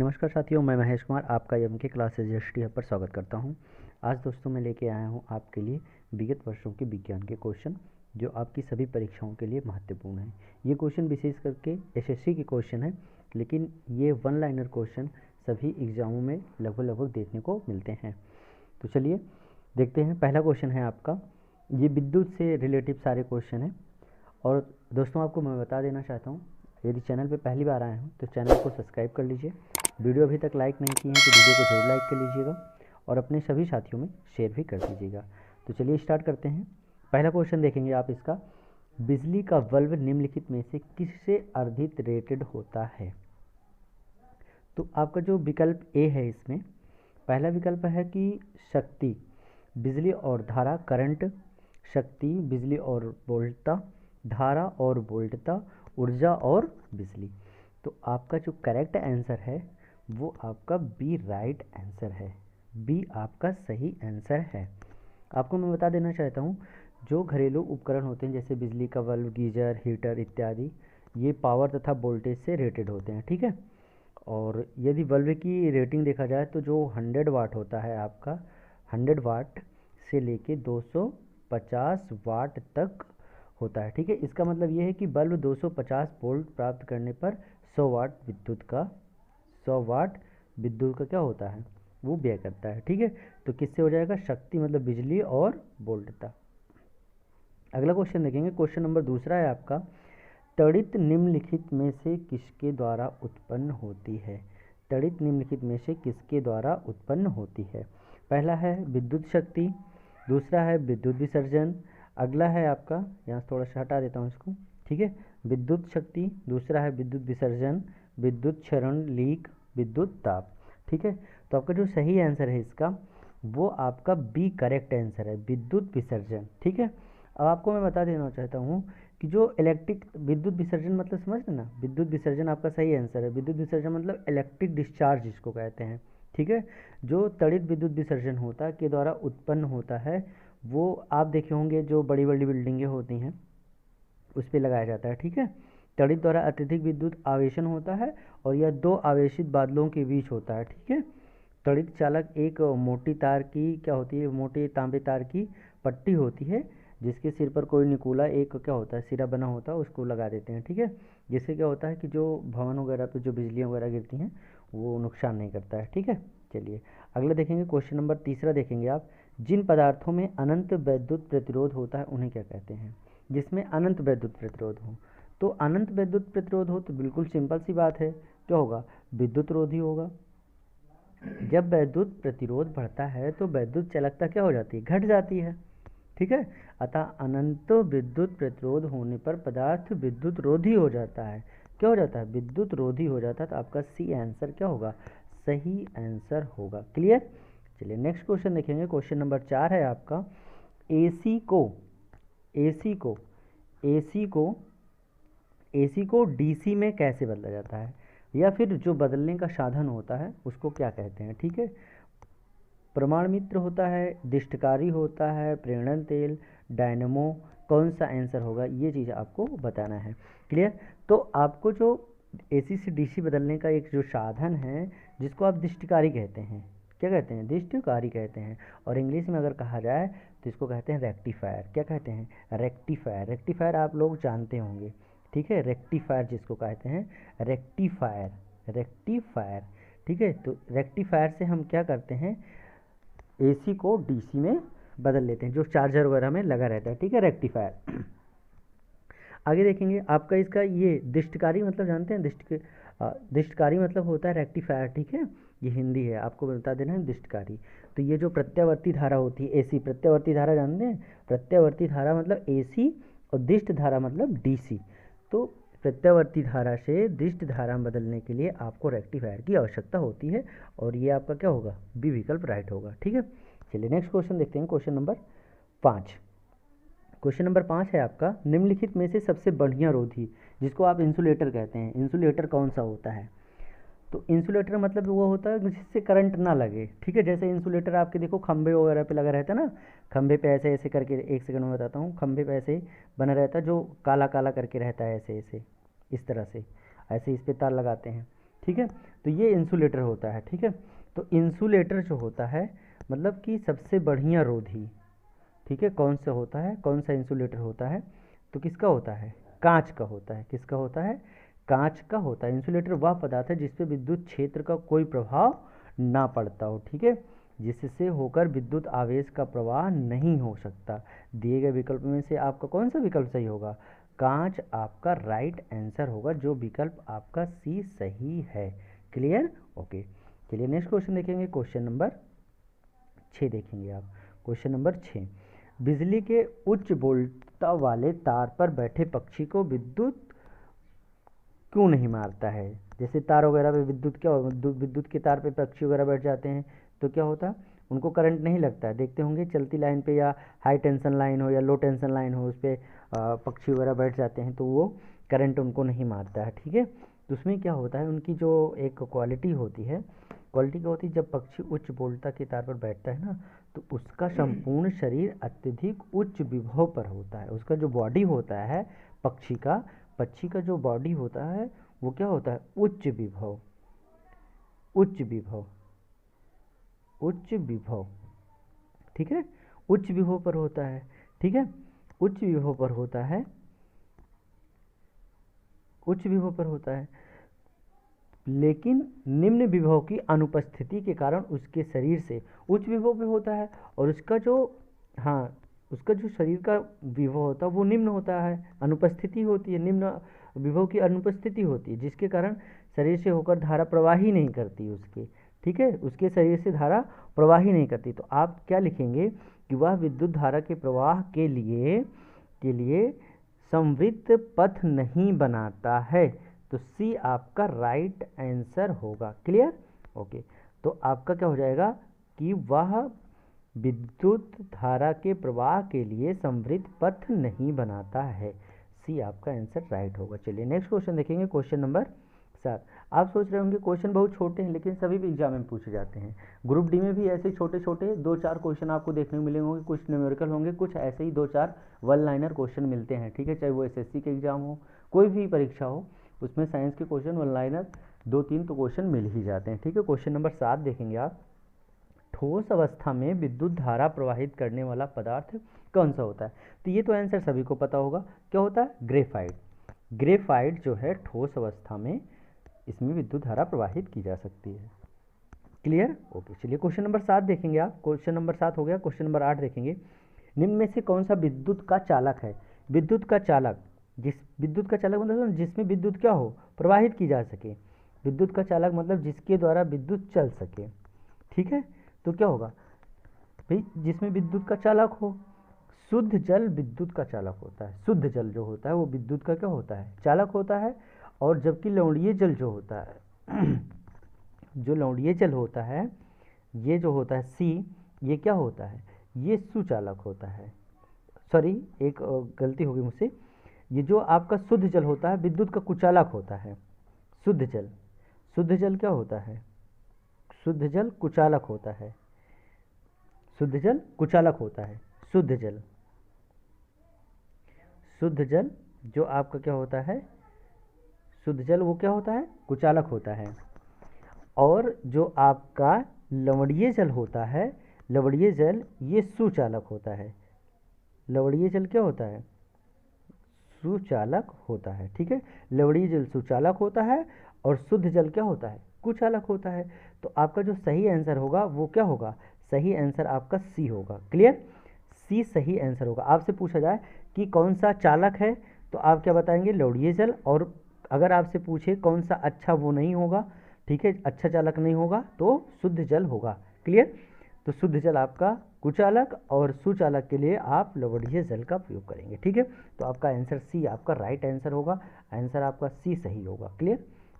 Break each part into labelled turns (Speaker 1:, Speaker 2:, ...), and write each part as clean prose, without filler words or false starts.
Speaker 1: नमस्कार साथियों, मैं महेश कुमार आपका एम के क्लासेज एसटी पर स्वागत करता हूं। आज दोस्तों मैं लेके आया हूं आपके लिए विगत वर्षों के विज्ञान के क्वेश्चन जो आपकी सभी परीक्षाओं के लिए महत्वपूर्ण है। ये क्वेश्चन विशेष करके एसएससी के क्वेश्चन है, लेकिन ये वन लाइनर क्वेश्चन सभी एग्जामों में लगभग देखने को मिलते हैं। तो चलिए देखते हैं। पहला क्वेश्चन है आपका, ये विद्युत से रिलेटिव सारे क्वेश्चन हैं। और दोस्तों आपको मैं बता देना चाहता हूँ, यदि चैनल पे पहली बार आए हो तो चैनल को सब्सक्राइब कर लीजिए। वीडियो अभी तक लाइक नहीं किए हैं तो वीडियो को जरूर लाइक कर लीजिएगा और अपने सभी साथियों में शेयर भी कर दीजिएगा। तो चलिए स्टार्ट करते हैं। पहला क्वेश्चन देखेंगे आप इसका, बिजली का बल्ब निम्नलिखित में से किससे अर्धित रेटेड होता है? तो आपका जो विकल्प ए है इसमें पहला विकल्प है कि शक्ति, बिजली और धारा, करंट, शक्ति, बिजली और वोल्टता, धारा और वोल्टता, ऊर्जा और बिजली। तो आपका जो करेक्ट आंसर है वो आपका बी राइट आंसर है। बी आपका सही आंसर है। आपको मैं बता देना चाहता हूँ, जो घरेलू उपकरण होते हैं जैसे बिजली का बल्ब, गीजर, हीटर इत्यादि, ये पावर तथा वोल्टेज से रेटेड होते हैं, ठीक है। और यदि बल्ब की रेटिंग देखा जाए तो जो 100 वाट होता है आपका, 100 वाट से लेके 250 वाट तक होता है, ठीक है। इसका मतलब ये है कि बल्ब 250 वोल्ट प्राप्त करने पर 100 वाट विद्युत का क्या होता है, वो व्यय करता है, ठीक है। तो किससे हो जाएगा? शक्ति मतलब बिजली और वोल्टता। अगला क्वेश्चन देखेंगे। क्वेश्चन नंबर दूसरा है आपका, तड़ित निम्नलिखित में से किसके द्वारा उत्पन्न होती है? तड़ित निम्नलिखित में से किसके द्वारा उत्पन्न होती है? पहला है विद्युत शक्ति, दूसरा है विद्युत विसर्जन, अगला है आपका, यहाँ से थोड़ा सा हटा देता हूँ इसको, ठीक है। विद्युत शक्ति, दूसरा है विद्युत विसर्जन, विद्युत क्षरण, लीक, विद्युत दाब, ठीक है। तो आपका जो सही आंसर है इसका वो आपका बी करेक्ट आंसर है, विद्युत विसर्जन, ठीक है। अब आपको मैं बता देना चाहता हूँ कि जो इलेक्ट्रिक विद्युत विसर्जन मतलब समझ लेना, विद्युत विसर्जन आपका सही आंसर है। विद्युत विसर्जन मतलब इलेक्ट्रिक डिस्चार्ज जिसको कहते हैं, ठीक है। जो तड़ित विद्युत विसर्जन होता है के द्वारा उत्पन्न होता है, वो आप देखे होंगे जो बड़ी बड़ी बिल्डिंगें होती हैं उस पर लगाया जाता है, ठीक है। तड़ित द्वारा अत्यधिक विद्युत आवेशन होता है और यह दो आवेशित बादलों के बीच होता है, ठीक है। तड़ित चालक एक मोटी तार की क्या होती है, मोटे तांबे तार की पट्टी होती है जिसके सिर पर कोई निकोला एक क्या होता है, सिरा बना होता है, उसको लगा देते हैं, ठीक है। जिससे क्या होता है कि जो भवन वगैरह पे जो बिजलियाँ वगैरह गिरती हैं वो नुकसान नहीं करता है, ठीक है। चलिए अगला देखेंगे। क्वेश्चन नंबर तीसरा देखेंगे आप, जिन पदार्थों में अनंत विद्युत प्रतिरोध होता है उन्हें क्या कहते हैं? जिसमें अनंत विद्युत प्रतिरोध हो, तो अनंत विद्युत प्रतिरोध हो तो बिल्कुल सिंपल सी बात है, क्या होगा? विद्युत रोधी होगा। जब विद्युत प्रतिरोध बढ़ता है तो विद्युत चालकता क्या हो जाती है? घट जाती है, ठीक है। अतः अनंत विद्युत प्रतिरोध होने पर पदार्थ विद्युत रोधी हो जाता है। क्या हो जाता है? विद्युत रोधी हो जाता है। तो आपका सी आंसर क्या होगा? सही आंसर होगा। क्लियर? चलिए नेक्स्ट क्वेश्चन देखेंगे। क्वेश्चन नंबर 4 है आपका, एसी को डीसी में कैसे बदला जाता है, या फिर जो बदलने का साधन होता है उसको क्या कहते हैं, ठीक है। प्रमाण मित्र होता है, दिष्टकारी होता है, प्रेरण तेल, डायनमो, कौन सा आंसर होगा ये चीज़ आपको बताना है। क्लियर? तो आपको जो एसी से डीसी बदलने का एक जो साधन है जिसको आप दिष्टकारी कहते हैं, क्या कहते हैं? दिष्टकारी कहते हैं। और इंग्लिश में अगर कहा जाए तो इसको कहते हैं रेक्टिफायर। क्या कहते हैं? रेक्टिफायर। रेक्टिफायर आप लोग जानते होंगे, ठीक है। रेक्टिफायर जिसको कहते हैं, रेक्टिफायर, ठीक है। तो रेक्टिफायर से हम क्या करते हैं, एसी को डीसी में बदल लेते हैं, जो चार्जर वगैरह में लगा रहता है, ठीक है, रेक्टिफायर। आगे देखेंगे आपका इसका ये दिष्टकारी मतलब जानते हैं? दिष्टकारी मतलब होता है रेक्टिफायर, ठीक है। ये हिंदी है, आपको बता देना है दिष्टकारी। तो ये जो प्रत्यावर्ती धारा होती है एसी, प्रत्यावर्ती धारा जानते हैं? प्रत्यावर्ती धारा मतलब एसी और दिष्ट धारा मतलब डीसी। तो प्रत्यावर्ती धारा से दिष्ट धारा में बदलने के लिए आपको रेक्टिफायर की आवश्यकता होती है और ये आपका क्या होगा? बी विकल्प राइट होगा, ठीक है। चलिए नेक्स्ट क्वेश्चन देखते हैं। Question number 5। क्वेश्चन नंबर 5 है आपका, निम्नलिखित में से सबसे बढ़िया रोधी, जिसको आप इंसुलेटर कहते हैं, इंसुलेटर कौन सा होता है? तो इंसुलेटर मतलब वो होता है जिससे करंट ना लगे, ठीक है। जैसे इंसुलेटर आपके देखो खंभे वगैरह पे लगा रहता है ना, खंभे पे ऐसे ऐसे करके, एक सेकंड में बताता हूँ, खंभे पे ऐसे बना रहता है जो काला काला करके रहता है, ऐसे ऐसे इस तरह से, ऐसे इस पे तार लगाते हैं, ठीक है। तो ये इंसुलेटर होता है, ठीक है। तो इंसुलेटर जो होता है मतलब कि सबसे बढ़िया रोधी, ठीक है, कौन सा होता है, कौन सा इंसुलेटर होता है, तो किसका होता है, कांच का होता है। किसका होता है, कांच का होता है। इंसुलेटर वह पदार्थ है जिसपे विद्युत क्षेत्र का कोई प्रभाव ना पड़ता हो, ठीक है, जिससे होकर विद्युत आवेश का प्रवाह नहीं हो सकता। दिए गए विकल्प में से आपका कौन सा विकल्प सही होगा, कांच आपका राइट आंसर होगा, जो विकल्प आपका सी सही है। Clear, okay. चलिए नेक्स्ट क्वेश्चन देखेंगे, क्वेश्चन नंबर 6 देखेंगे आप। क्वेश्चन नंबर 6, बिजली के उच्च वोल्टता वाले तार पर बैठे पक्षी को विद्युत क्यों नहीं मारता है। जैसे तार वगैरह पे विद्युत क्या विद्युत के तार पे पक्षी वगैरह बैठ जाते हैं तो क्या होता है, उनको करंट नहीं लगता है। देखते होंगे चलती लाइन पे या हाई टेंशन लाइन हो या लो टेंशन लाइन हो, उस पर पक्षी वगैरह बैठ जाते हैं तो वो करंट उनको नहीं मारता है, ठीक है। तो उसमें क्या होता है, उनकी जो एक क्वालिटी होती है, क्वालिटी क्या होती है, जब पक्षी उच्च वोल्टता के तार पर बैठता है ना तो उसका संपूर्ण शरीर अत्यधिक उच्च विभव पर होता है। उसका जो बॉडी होता है पक्षी का जो बॉडी होता है वो क्या होता है, उच्च विभव, उच्च विभव, उच्च विभव, ठीक है, उच्च विभव पर होता है, ठीक है, उच्च विभव पर होता है, उच्च विभव पर होता है। लेकिन निम्न विभव की अनुपस्थिति के कारण उसके शरीर से उच्च विभव पे होता है और उसका जो, हाँ, उसका जो शरीर का विभव होता है वो निम्न होता है, अनुपस्थिति होती है, निम्न विभव की अनुपस्थिति होती है, जिसके कारण शरीर से होकर धारा प्रवाह ही नहीं करती उसके, ठीक है, उसके शरीर से धारा प्रवाह ही नहीं करती। तो आप क्या लिखेंगे कि वह विद्युत धारा के प्रवाह के लिए संवृत्त पथ नहीं बनाता है। तो सी आपका राइट आंसर होगा। Clear, okay. तो आपका क्या हो जाएगा कि वह विद्युत धारा के प्रवाह के लिए संवृत्त पथ नहीं बनाता है। सी आपका आंसर राइट होगा। चलिए नेक्स्ट क्वेश्चन देखेंगे, क्वेश्चन नंबर 7। आप सोच रहे होंगे क्वेश्चन बहुत छोटे हैं लेकिन सभी भी एग्जाम में पूछे जाते हैं। ग्रुप डी में भी ऐसे छोटे छोटे 2-4 क्वेश्चन आपको देखने को मिलेंगे, कुछ न्यूमेरिकल होंगे, कुछ ऐसे ही 2-4 वन लाइनर क्वेश्चन मिलते हैं, ठीक है, चाहे वो एसएससी के एग्जाम हो, कोई भी परीक्षा हो, उसमें साइंस के क्वेश्चन वन लाइनर 2-3 तो क्वेश्चन मिल ही जाते हैं, ठीक है। क्वेश्चन नंबर 7 देखेंगे आप। ठोस अवस्था में विद्युत धारा प्रवाहित करने वाला पदार्थ कौन सा होता है। तो ये तो आंसर सभी को पता होगा, क्या होता है, ग्रेफाइट। ग्रेफाइट जो है ठोस अवस्था में इसमें विद्युत धारा प्रवाहित की जा सकती है। Clear, okay. चलिए क्वेश्चन नंबर 7 देखेंगे आप। क्वेश्चन नंबर 7 हो गया। क्वेश्चन नंबर 8 देखेंगे। निम्न में से कौन सा विद्युत का चालक है। विद्युत का चालक, विद्युत का चालक मतलब जिसमें विद्युत क्या हो, प्रवाहित की जा सके। विद्युत का चालक मतलब जिसके द्वारा विद्युत चल सके, ठीक है। तो क्या होगा भाई, जिसमें विद्युत का चालक हो। शुद्ध जल विद्युत का चालक होता है। शुद्ध जल जो होता है वो विद्युत का क्या होता है, चालक होता है। और जबकि लवणीय जल जो होता है जो लवणीय जल होता है, ये जो होता है सी, ये क्या होता है, ये सुचालक होता है। सॉरी, एक गलती हो गई मुझसे। ये जो आपका शुद्ध जल होता है विद्युत का कुचालक होता है। शुद्ध जल, शुद्ध जल क्या होता है, शुद्ध जल कुचालक होता है। शुद्ध जल कुचालक होता है। शुद्ध जल, शुद्ध जल जो आपका क्या होता है, शुद्ध जल वो क्या होता है, कुचालक होता है। और जो आपका लवणीय जल होता है, लवणीय जल ये सुचालक होता है। लवणीय जल क्या होता है, सुचालक होता है, ठीक है। लवणीय जल सुचालक होता है और शुद्ध जल क्या होता है, कुचालक होता है। तो आपका जो सही आंसर होगा वो क्या होगा, सही आंसर आपका सी होगा। क्लियर, सी सही आंसर होगा। आपसे पूछा जाए कि कौन सा चालक है तो आप क्या बताएंगे, लवणीय जल। और अगर आपसे पूछे कौन सा अच्छा वो नहीं होगा, ठीक है, अच्छा चालक नहीं होगा तो शुद्ध जल होगा। क्लियर, तो शुद्ध जल आपका कुचालक और सुचालक के लिए आप लवणीय जल का प्रयोग करेंगे, ठीक है। तो आपका आंसर सी आपका राइट आंसर होगा। आंसर आपका सी सही होगा। क्लियर,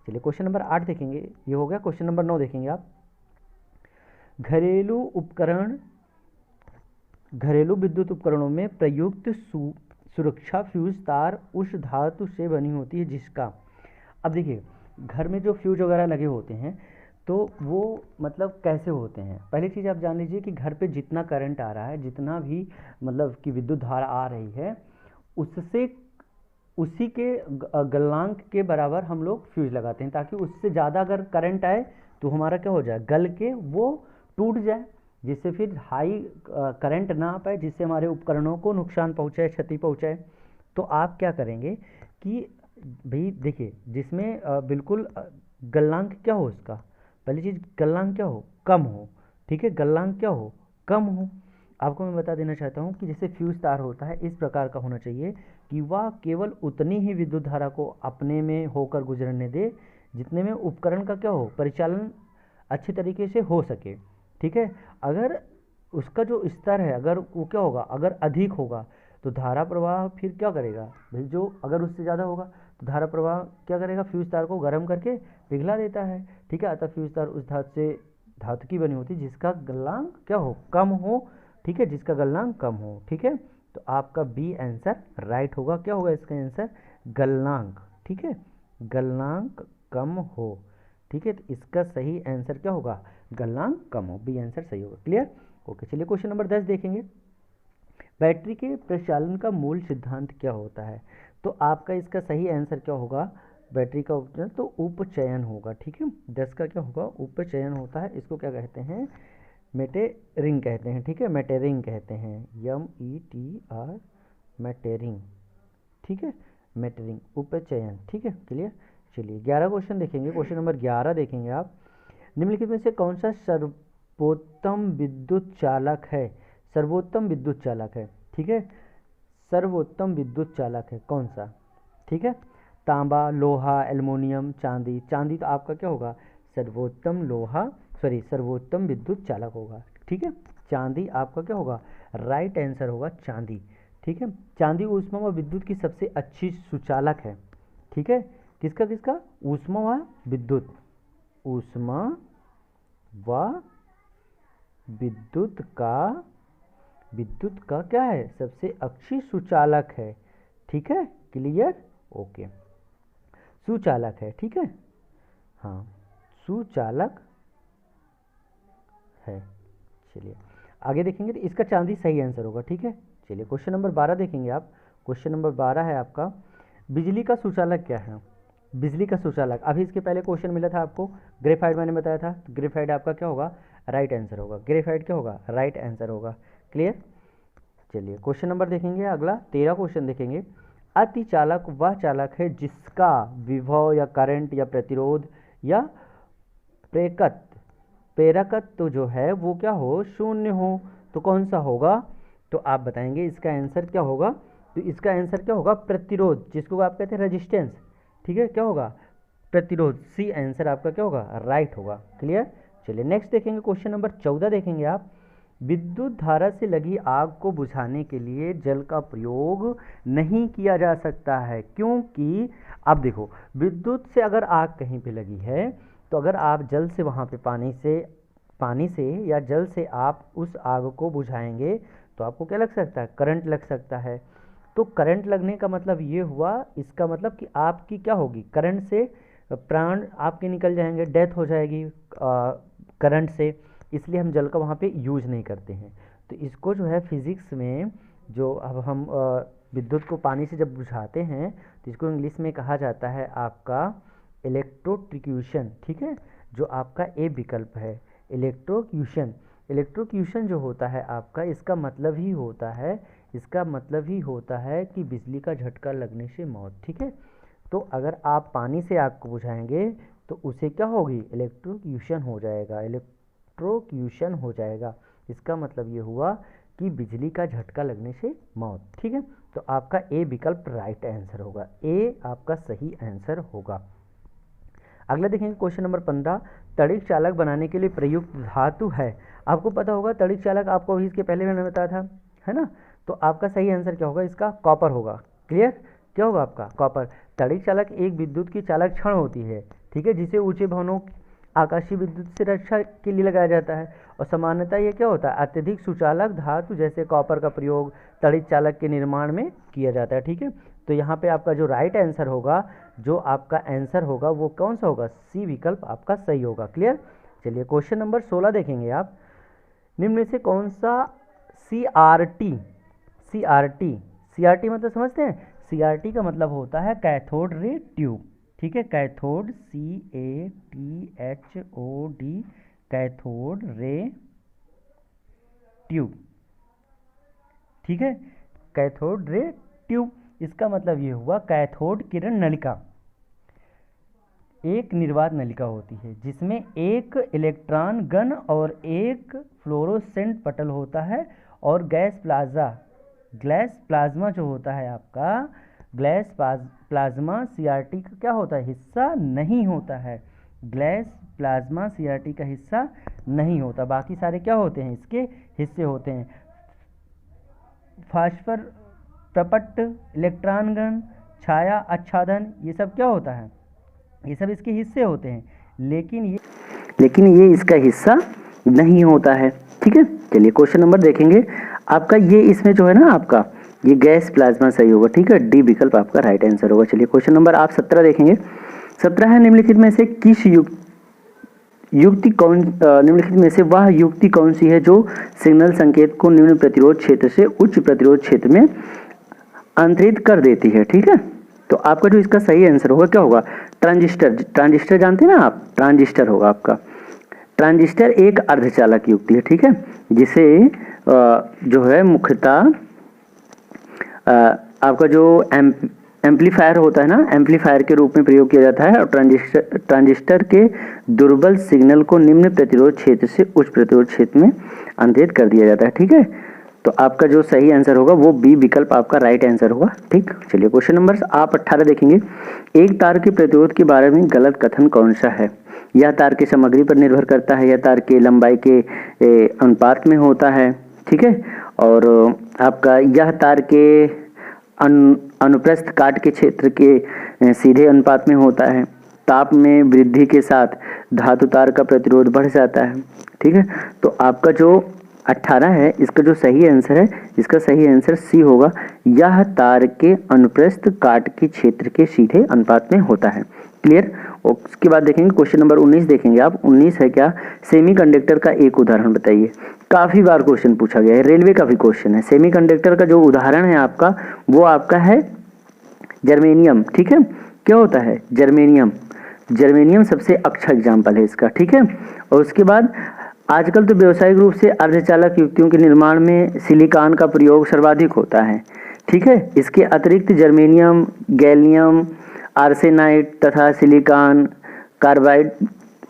Speaker 1: चलिए क्वेश्चन नंबर 8 देखेंगे, ये हो गया। क्वेश्चन नंबर 9 देखेंगे आप। घरेलू उपकरण, घरेलू विद्युत उपकरणों में प्रयुक्त सुरक्षा फ्यूज तार उस धातु से बनी होती है जिसका, अब देखिए घर में जो फ्यूज वगैरह लगे होते हैं तो वो मतलब कैसे होते हैं। पहली चीज़ आप जान लीजिए कि घर पे जितना करंट आ रहा है, जितना भी मतलब कि विद्युत धारा आ रही है, उससे उसी के गलनांक के बराबर हम लोग फ्यूज लगाते हैं, ताकि उससे ज़्यादा अगर करंट आए तो हमारा क्या हो जाए, गल के वो टूट जाए, जिससे फिर हाई करंट ना आ पाए, जिससे हमारे उपकरणों को नुकसान पहुंचाए, क्षति पहुंचाए। तो आप क्या करेंगे कि भाई देखिए, जिसमें बिल्कुल गलनांक क्या हो उसका, पहली चीज़ गलनांक क्या हो, कम हो। ठीक है, गलनांक क्या हो, कम हो। आपको मैं बता देना चाहता हूँ कि जैसे फ्यूज तार होता है, इस प्रकार का होना चाहिए कि वह केवल उतनी ही विद्युत धारा को अपने में होकर गुजरने दे जितने में उपकरण का क्या हो, परिचालन अच्छे तरीके से हो सके। ठीक है, अगर उसका जो स्तर है, अगर वो क्या होगा, अगर अधिक होगा तो धारा प्रवाह फिर क्या करेगा भाई, जो अगर उससे ज़्यादा होगा तो धारा प्रवाह क्या करेगा, फ्यूज तार को गर्म करके पिघला देता है। ठीक है, अतः फ्यूज तार उस धातु की बनी होती है जिसका गलनांक क्या हो, कम हो। ठीक है, जिसका गलनांक कम हो। ठीक है, तो आपका बी आंसर राइट होगा। क्या होगा इसका आंसर, गलनांक। ठीक है, गलनांक कम हो। ठीक है, तो इसका सही आंसर क्या होगा, गलनांक कम हो, बी आंसर सही होगा। Clear, okay. चलिए क्वेश्चन नंबर 10 देखेंगे। बैटरी के प्रचालन का मूल सिद्धांत क्या होता है। तो आपका इसका सही आंसर क्या होगा, बैटरी का उपचयन, तो उपचयन होगा। ठीक है, 10 का क्या होगा, उपचयन होता है। इसको क्या कहते हैं, मेटेरिंग कहते हैं। ठीक है, मेटेरिंग कहते हैं, METR, मेटेरिंग। ठीक है, मेटेरिंग, उपचयन। ठीक है, क्लियर। चलिए 11 क्वेश्चन देखेंगे। क्वेश्चन नंबर 11 देखेंगे आप। निम्नलिखित में से कौन सा सर्वोत्तम विद्युत चालक है, सर्वोत्तम विद्युत चालक है। ठीक है, सर्वोत्तम विद्युत चालक है कौन सा। ठीक है, तांबा, लोहा, एल्युमिनियम, चांदी। चांदी तो आपका क्या होगा, सर्वोत्तम लोहा, सॉरी सर्वोत्तम विद्युत चालक होगा। ठीक है, चांदी आपका क्या होगा, राइट आंसर होगा चांदी। ठीक है, चांदी ऊष्मा व विद्युत की सबसे अच्छी सुचालक है। ठीक है, किसका किसका, ऊष्मा व विद्युत, ऊष्मा व विद्युत का क्या है, सबसे अच्छी सुचालक है। ठीक है, क्लियर, ओके, सुचालक है। ठीक है, हाँ, सुचालक है। चलिए आगे देखेंगे, तो इसका चांदी सही आंसर होगा। ठीक है, चलिए क्वेश्चन नंबर 12 देखेंगे आप। क्वेश्चन नंबर 12 है आपका, बिजली का सुचालक क्या है। बिजली का सुचालक, अभी इसके पहले क्वेश्चन मिला था आपको, ग्रेफाइट मैंने बताया था, तो ग्रेफाइट आपका क्या होगा, राइट आंसर होगा। ग्रेफाइट क्या होगा, राइट आंसर होगा। क्लियर, चलिए क्वेश्चन नंबर देखेंगे अगला, 13 क्वेश्चन देखेंगे। अतिचालक वह चालक है जिसका विभव या करंट या प्रतिरोध या प्रेरकत्व तो जो है वो क्या हो, शून्य हो। तो कौन सा होगा, तो आप बताएंगे इसका आंसर क्या होगा। तो इसका आंसर क्या होगा, प्रतिरोध, जिसको आप कहते हैं रेजिस्टेंस। ठीक है, क्या होगा, प्रतिरोध। सी आंसर आपका क्या होगा, राइट होगा। क्लियर, चलिए नेक्स्ट देखेंगे, क्वेश्चन नंबर 14 देखेंगे आप। विद्युत धारा से लगी आग को बुझाने के लिए जल का प्रयोग नहीं किया जा सकता है, क्योंकि अब देखो, विद्युत से अगर आग कहीं पे लगी है, तो अगर आप जल से वहाँ पे पानी से या जल से आप उस आग को बुझाएंगे तो आपको क्या लग सकता है, करंट लग सकता है। तो करंट लगने का मतलब ये हुआ, इसका मतलब कि आपकी क्या होगी, करंट से प्राण आपके निकल जाएंगे, डेथ हो जाएगी करंट से। इसलिए हम जल का वहाँ पे यूज नहीं करते हैं। तो इसको जो है फिजिक्स में, जो अब हम विद्युत को पानी से जब बुझाते हैं तो इसको इंग्लिश में कहा जाता है आपका इलेक्ट्रोक्यूशन। ठीक है, जो आपका ए विकल्प है, इलेक्ट्रोक्यूशन। इलेक्ट्रोक्यूशन जो होता है आपका, इसका मतलब ही होता है कि बिजली का झटका लगने से मौत। ठीक है, तो अगर आप पानी से आग को बुझाएंगे तो उसे क्या होगी, इलेक्ट्रोक्यूशन हो जाएगा, इलेक्ट्रोक्यूशन हो जाएगा। इसका मतलब ये हुआ कि बिजली का झटका लगने से मौत। ठीक है, तो आपका ए विकल्प राइट आंसर होगा, ए आपका सही आंसर होगा। अगला देखेंगे क्वेश्चन नंबर 15, तड़िक चालक बनाने के लिए प्रयुक्त धातु है। आपको पता होगा तड़िक चालक, आपको अभी इसके पहले मैंने बताया था, है ना। तो आपका सही आंसर क्या होगा, इसका कॉपर होगा। क्लियर, क्या होगा आपका, कॉपर। तड़िक चालक एक विद्युत की चालक क्षण होती है। ठीक है, जिसे ऊंचे भवनों आकाशीय विद्युत से रक्षा के लिए लगाया जाता है। और सामान्यतः ये क्या होता है, अत्यधिक सुचालक धातु जैसे कॉपर का प्रयोग तड़ित चालक के निर्माण में किया जाता है। ठीक है, तो यहाँ पे आपका जो राइट आंसर होगा, जो आपका आंसर होगा वो कौन सा होगा, सी विकल्प आपका सही होगा। क्लियर, चलिए क्वेश्चन नंबर 16 देखेंगे आप। निम्न में से कौन सा CRT मतलब समझते हैं, CRT का मतलब होता है कैथोड रे ट्यूब, ठीक है, cathode CATHOD, cathode ray tube, ठीक है, कैथोड रे ट्यूब। इसका मतलब ये हुआ कैथोड किरण नलिका एक निर्वात नलिका होती है जिसमें एक इलेक्ट्रॉन गन और एक फ्लोरोसेंट पटल होता है, और गैस प्लाज्मा जो होता है आपका, गैस प्लाज्मा CRT का क्या होता है, हिस्सा नहीं होता है। गैस प्लाज्मा CRT का हिस्सा नहीं होता, बाकी सारे क्या होते हैं, इसके हिस्से होते हैं। फास्फर प्रपट, इलेक्ट्रॉन गन, छाया आच्छादन, ये सब क्या होता है, ये सब इसके हिस्से होते हैं, लेकिन ये इसका हिस्सा नहीं होता है, ठीक है। चलिए क्वेश्चन नंबर देखेंगे आपका, ये इसमें जो है ना आपका ये गैस प्लाज्मा सही होगा, ठीक है, डी विकल्प आपका राइट आंसर होगा। चलिए क्वेश्चन नंबर आप 17 देखेंगे। 17 है, निम्नलिखित में से किस निम्नलिखित में से वह युक्ति कौन सी है जो सिग्नल संकेत को निम्न प्रतिरोध क्षेत्र से उच्च प्रतिरोध क्षेत्र में अंतरित कर देती है, ठीक है। तो आपका जो इसका सही आंसर होगा क्या होगा, ट्रांजिस्टर जानते हैं ना आप, ट्रांजिस्टर होगा आपका। ट्रांजिस्टर एक अर्धचालक युक्ति है, ठीक है, जिसे जो है मुख्यतः आपका जो एम्पलीफायर होता है ना, एम्पलीफायर के रूप में प्रयोग किया जाता है, और ट्रांजिस्टर के दुर्बल सिग्नल को निम्न प्रतिरोध क्षेत्र से उच्च प्रतिरोध क्षेत्र में अंतरित कर दिया जाता है, ठीक है। तो आपका जो सही आंसर होगा वो बी विकल्प आपका राइट आंसर होगा, ठीक। चलिए क्वेश्चन नंबर आप 18 देखेंगे। एक तार के प्रतिरोध के बारे में गलत कथन कौन सा है। यह तार के सामग्री पर निर्भर करता है, यह तार के लंबाई के अनुपात में होता है, ठीक है, और आपका यह तार के अनुप्रस्थ काट के क्षेत्र के सीधे अनुपात में होता है। ताप में वृद्धि के साथ धातु तार का प्रतिरोध बढ़ जाता है, ठीक है। तो आपका जो 18 है, इसका जो सही आंसर है, इसका सही आंसर सी होगा, यह तार के अनुप्रस्थ काट के क्षेत्र के सीधे अनुपात में होता है। क्लियर। और उसके बाद देखेंगे क्वेश्चन नंबर 19 देखेंगे आप। 19 है क्या, सेमीकंडक्टर का एक उदाहरण बताइए। काफी बार क्वेश्चन पूछा गया है, रेलवे का भी क्वेश्चन है। सेमीकंडक्टर का जो उदाहरण है आपका, वो आपका है जर्मेनियम, ठीक है। क्या होता है, जर्मेनियम सबसे अच्छा एग्जाम्पल है इसका, ठीक है। और उसके बाद आजकल तो व्यावसायिक रूप से अर्धचालक युक्तियों के निर्माण में सिलिकॉन का प्रयोग सर्वाधिक होता है, ठीक है। इसके अतिरिक्त जर्मेनियम, गैलियम आर्सेनाइड तथा सिलिकॉन कार्बाइड,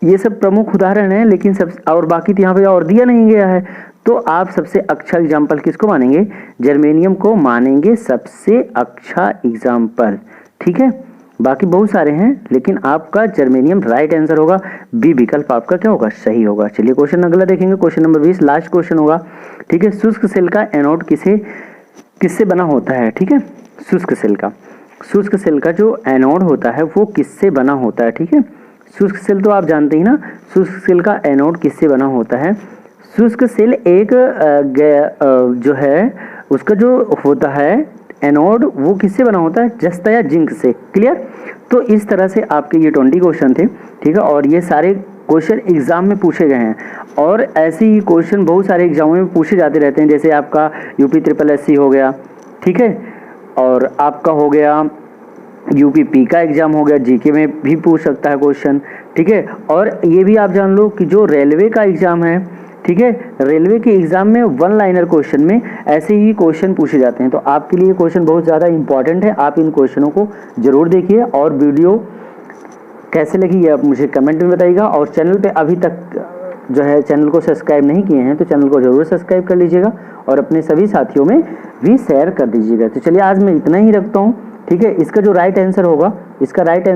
Speaker 1: ये सब प्रमुख उदाहरण हैं, लेकिन सब और बाकी तो यहाँ पे और दिया नहीं गया है। तो आप सबसे अच्छा एग्जाम्पल किसको मानेंगे, जर्मेनियम को मानेंगे सबसे अच्छा एग्जाम्पल, ठीक है। बाकी बहुत सारे हैं, लेकिन आपका जर्मेनियम राइट आंसर होगा, बी विकल्प आपका क्या होगा, सही होगा। चलिए क्वेश्चन अगला देखेंगे, क्वेश्चन नंबर 20 लास्ट क्वेश्चन होगा, ठीक है। शुष्क सेल का एनोड किससे बना होता है, ठीक है। शुष्क सेल का जो एनोड होता है वो किससे बना होता है, ठीक है। शुष्क सेल तो आप जानते ही ना, शुष्क सेल का एनोड किससे बना होता है। शुष्क सेल एक जो है उसका जो होता है एनोड, वो किससे बना होता है, जस्ता या जिंक से। क्लियर। तो इस तरह से आपके ये 20 क्वेश्चन थे, ठीक है, और ये सारे क्वेश्चन एग्जाम में पूछे गए हैं, और ऐसे ही क्वेश्चन बहुत सारे एग्जामों में पूछे जाते रहते हैं। जैसे आपका UPSSC हो गया, ठीक है, और आपका हो गया UPP का एग्जाम हो गया, GK में भी पूछ सकता है क्वेश्चन, ठीक है। और ये भी आप जान लो कि जो रेलवे का एग्जाम है, ठीक है, रेलवे के एग्जाम में 1 लाइनर क्वेश्चन में ऐसे ही क्वेश्चन पूछे जाते हैं। तो आपके लिए क्वेश्चन बहुत ज़्यादा इंपॉर्टेंट है, आप इन क्वेश्चनों को जरूर देखिए। और वीडियो कैसे लगी ये आप मुझे कमेंट में बताइएगा। और चैनल पे अभी तक जो है चैनल को सब्सक्राइब नहीं किए हैं तो चैनल को जरूर सब्सक्राइब कर लीजिएगा, और अपने सभी साथियों में भी शेयर कर दीजिएगा। तो चलिए आज मैं इतना ही रखता हूँ, ठीक है। इसका जो राइट आंसर होगा, इसका राइट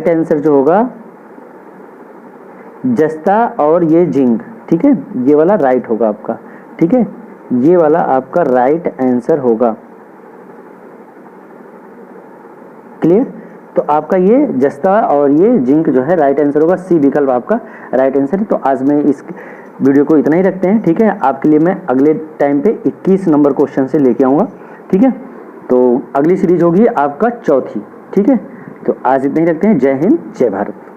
Speaker 1: आंसर जो होगा जस्ता और ये जिंक, ठीक है, ये वाला राइट होगा आपका, ठीक है, ये वाला आपका राइट आंसर होगा। क्लियर। तो आपका ये जस्ता और ये जिंक जो है राइट आंसर होगा, सी विकल्प आपका राइट आंसर है। तो आज मैं इस वीडियो को इतना ही रखते हैं, ठीक है। आपके लिए मैं अगले टाइम पे 21 नंबर क्वेश्चन से लेके आऊँगा, ठीक है। तो अगली सीरीज होगी आपका चौथी, ठीक है। तो आज इतना ही रखते हैं। जय हिंद, जय भारत।